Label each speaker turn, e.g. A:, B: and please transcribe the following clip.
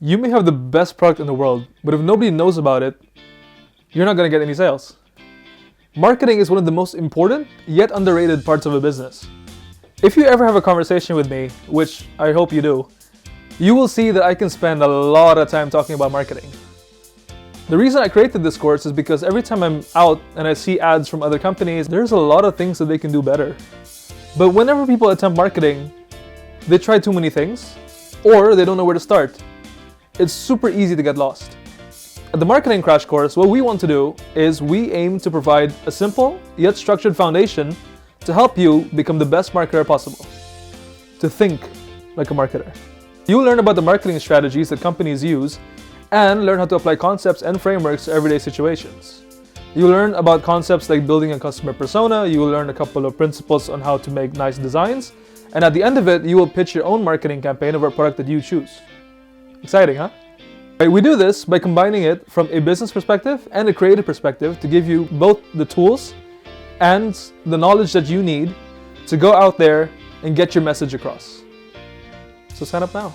A: You may have the best product in the world, but if nobody knows about it, you're not going to get any sales. Marketing is one of the most important yet underrated parts of a business. If you ever have a conversation with me, which I hope you do, you will see that I can spend a lot of time talking about marketing. The reason I created this course is because every time I'm out and I see ads from other companies, there's a lot of things that they can do better. But whenever people attempt marketing, they try too many things, or they don't know where to start. It's super easy to get lost. At the Marketing Crash Course, what we want to do is we aim to provide a simple yet structured foundation to help you become the best marketer possible. To think like a marketer. You'll learn about the marketing strategies that companies use and learn how to apply concepts and frameworks to everyday situations. You'll learn about concepts like building a customer persona, you will learn a couple of principles on how to make nice designs, and at the end of it, you will pitch your own marketing campaign of a product that you choose. Exciting, huh? We do this by combining it from a business perspective and a creative perspective to give you both the tools and the knowledge that you need to go out there and get your message across. So sign up now.